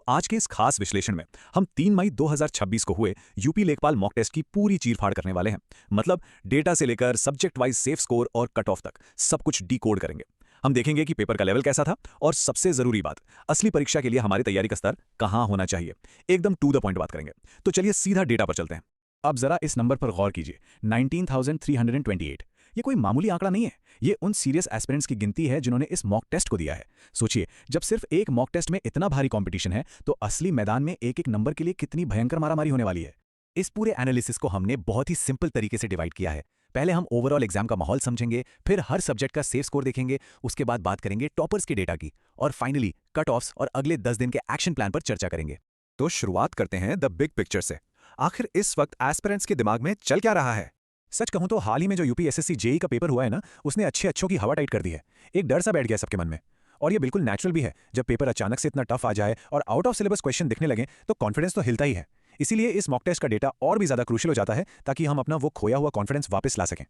आज के इस खास विश्लेषण में हम 3 मई 2026 को हुए यूपी लेखपाल मॉक टेस्ट की पूरी चीरफाड़ करने वाले हैं। मतलब डेटा से लेकर सब्जेक्ट वाइज सेफ स्कोर और कट ऑफ तक सब कुछ डीकोड करेंगे। हम देखेंगे कि पेपर का लेवल कैसा था और सबसे जरूरी बात, असली परीक्षा के लिए हमारी तैयारी का स्तर कहां होना चाहिए। एकदम टू द पॉइंट बात करेंगे। तो चलिए सीधा डेटा पर चलते हैं। अब जरा इस नंबर पर गौर कीजिए, 19,328। ये कोई मामूली आंकड़ा नहीं है। ये उन सीरियस एस्पिरेंट्स की गिनती है जिन्होंने इस मॉक टेस्ट को दिया है। सोचिए, जब सिर्फ एक मॉक टेस्ट में इतना भारी कंपटीशन है तो असली मैदान में एक एक नंबर के लिए कितनी भयंकर मारामारी होने वाली है। इस पूरे एनालिसिस को हमने बहुत ही सिंपल तरीके से डिवाइड किया है। पहले हम ओवरऑल एग्जाम का माहौल समझेंगे, फिर हर सब्जेक्ट का सेफ स्कोर देखेंगे, उसके बाद बात करेंगे टॉपर्स के डेटा की, और फाइनली कट ऑफ्स और अगले 10 दिन के एक्शन प्लान पर चर्चा करेंगे। तो शुरुआत करते हैं द बिग पिक्चर से। आखिर इस वक्त एस्पिरेंट्स के दिमाग में चल क्या रहा है? सच कहूं तो हाल ही में जो यूपी एसएससी जेई का पेपर हुआ है ना, उसने अच्छे अच्छों की हवा टाइट कर दी है। एक डर सा बैठ गया सबके मन में। और ये बिल्कुल नेचुरल भी है। जब पेपर अचानक से इतना टफ आ जाए और आउट ऑफ सिलेबस क्वेश्चन दिखने लगे तो कॉन्फिडेंस तो हिलता ही है। इसीलिए इस मॉक टेस्ट का डेटा और भी ज्यादा क्रूशियल हो जाता है, ताकि हम अपना वो खोया हुआ कॉन्फिडेंस वापस ला सकें।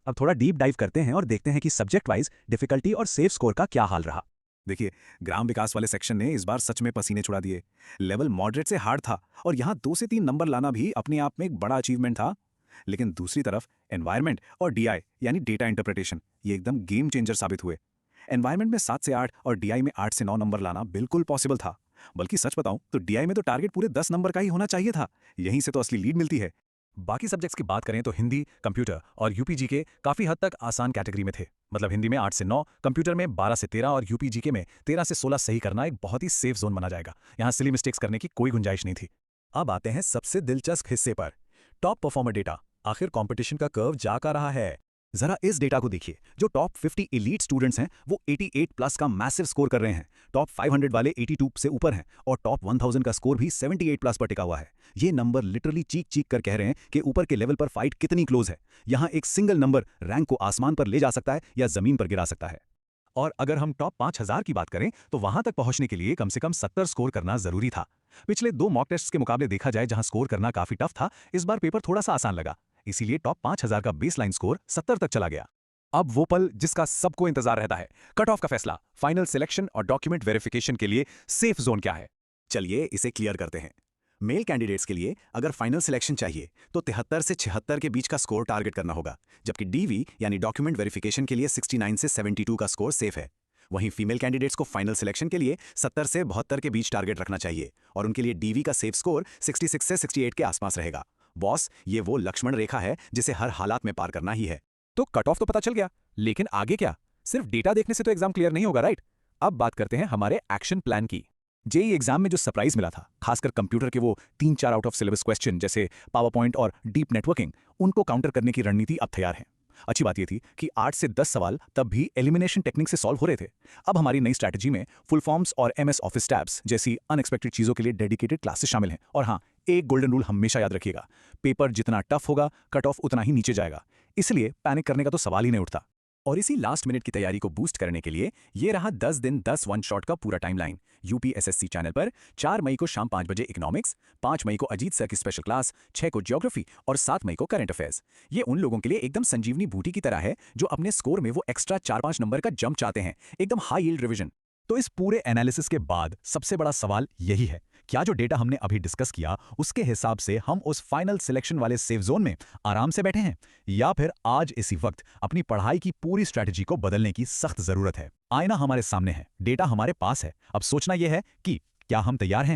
अब थोड़ा डीप डाइव करते हैं और देखते हैं कि सब्जेक्ट वाइज डिफिकल्टी और सेफ स्कोर का क्या हाल रहा। देखिए, ग्राम विकास वाले सेक्शन ने इस बार सच में पसीने छुड़ा दिए। लेवल मॉडरेट से हार्ड था और यहाँ 2 से 3 नंबर लाना भी अपने आप में एक बड़ा अचीवमेंट था। लेकिन दूसरी तरफ एनवायरनमेंट और डीआई यानी डेटा इंटरप्रिटेशन, ये एकदम गेम चेंजर साबित हुए। एनवायरनमेंट में 7 से 8 और डीआई में 8 से 9 नंबर लाना बिल्कुल पॉसिबल था। बल्कि सच बताऊं तो डीआई में तो टारगेट पूरे 10 नंबर का ही होना चाहिए था। यहीं से तो असली लीड मिलती है। बाकी सब्जेक्ट्स की बात करें तो हिंदी, कंप्यूटर और यूपीजी के काफी हद तक आसान कैटेगरी में थे। मतलब हिंदी में 8 से 9, कंप्यूटर में 12 से 13 और यूपीजीके में 13 से 16 सही करना एक बहुत ही सेफ जोन माना जाएगा। यहाँ सिली मिस्टेक्स करने की कोई गुंजाइश नहीं थी। अब आते हैं सबसे दिलचस्प हिस्से पर, टॉप परफॉर्मर डेटा। आखिर कंपटीशन का कर्व जा का रहा है। जरा इस डेटा को देखिए। जो टॉप 50 एलीट स्टूडेंट्स हैं वो 88 प्लस का मैसिव स्कोर कर रहे हैं। टॉप 500 वाले 82 से ऊपर हैं और टॉप 1000 का स्कोर भी 78 प्लस पर टिका हुआ है। ये नंबर लिटरली चीख चीख कर कह रहे हैं कि ऊपर के लेवल पर फाइट कितनी क्लोज है। यहाँ एक सिंगल नंबर रैंक को आसमान पर ले जा सकता है या जमीन पर गिरा सकता है। और अगर हम टॉप 5000 की बात करें तो वहां तक पहुंचने के लिए कम से कम 70 स्कोर करना जरूरी था। पिछले 2 मॉक टेस्ट के मुकाबले देखा जाए जहां स्कोर करना काफी टफ था, इस बार पेपर थोड़ा सा आसान लगा। इसीलिए टॉप 5000 का बेसलाइन स्कोर 70 तक चला गया। अब वो पल जिसका सबको इंतजार रहता है, कट ऑफ का फैसला, फाइनल सिलेक्शन और डॉक्यूमेंट वेरिफिकेशन के लिए सेफ जोन क्या है। चलिए इसे क्लियर करते हैं। मेल कैंडिडेट्स के लिए अगर फाइनल सिलेक्शन चाहिए तो 73 से 76 के बीच का स्कोर टारगेट करना होगा, जबकि डीवी यानी डॉक्यूमेंट वेरिफिकेशन के लिए 69 से 72 का स्कोर सेफ है। वहीं फीमेल कैंडिडेट्स को फाइनल सिलेक्शन के लिए 70 से 72 के बीच टारगेट रखना चाहिए और उनके लिए डीवी का सेफ स्कोर 66 से 68 के आसपास रहेगा। बॉस, ये वो लक्ष्मण रेखा है जिसे हर हालात में पार करना ही है। तो कट ऑफ तो पता चल गया, लेकिन आगे क्या? सिर्फ डेटा देखने से तो एग्जाम क्लियर नहीं होगा, राइट? अब बात करते हैं हमारे एक्शन प्लान की। जेई एग्जाम में जो सरप्राइज मिला था, खासकर कंप्यूटर के वो 3-4 आउट ऑफ सिलेबस क्वेश्चन जैसे पावर पॉइंट और डीप नेटवर्किंग, उनको काउंटर करने की रणनीति अब तैयार है। अच्छी बात यह थी कि 8 से 10 सवाल तब भी एलिमिनेशन टेक्निक से सॉल्व हो रहे थे। अब हमारी नई स्ट्रैटेजी में फुल फॉर्म्स और एमएस ऑफिस टैब्स जैसी अनएक्सपेक्टेड चीजों के लिए डेडिकेटेड क्लासेस शामिल हैं। और हाँ, एक गोल्डन रूल हमेशा याद रखिएगा, पेपर जितना टफ होगा कट ऑफ उतना ही नीचे जाएगा। इसलिए पैनिक करने का तो सवाल ही नहीं उठता। और इसी लास्ट मिनट की तैयारी को बूस्ट करने के लिए ये रहा 10 दिन 10 वन शॉट का पूरा टाइमलाइन। यूपी एसएससी चैनल पर 4 मई को शाम 5 बजे इकोनॉमिक्स, 5 मई को अजीत सर की स्पेशल क्लास, 6 को ज्योग्राफी और 7 मई को करंट अफेयर्स। ये उन लोगों के लिए एकदम संजीवनी बूटी की तरह है जो अपने स्कोर में वो एक्स्ट्रा 4-5 नंबर का जंप चाहते हैं, एकदम हाई यील्ड रिवीजन। तो इस पूरे एनालिसिस के बाद सबसे बड़ा सवाल यही है, क्या जो डेटा हमने अभी डिस्कस किया उसके हिसाब से हम उस फाइनल सिलेक्शन वाले सेफ जोन में आराम से बैठे हैं, या फिर आज इसी वक्त अपनी पढ़ाई की पूरी स्ट्रैटेजी को बदलने की सख्त जरूरत है। आईना हमारे सामने है, डेटा हमारे पास है। अब सोचना यह है कि क्या हम तैयार हैं।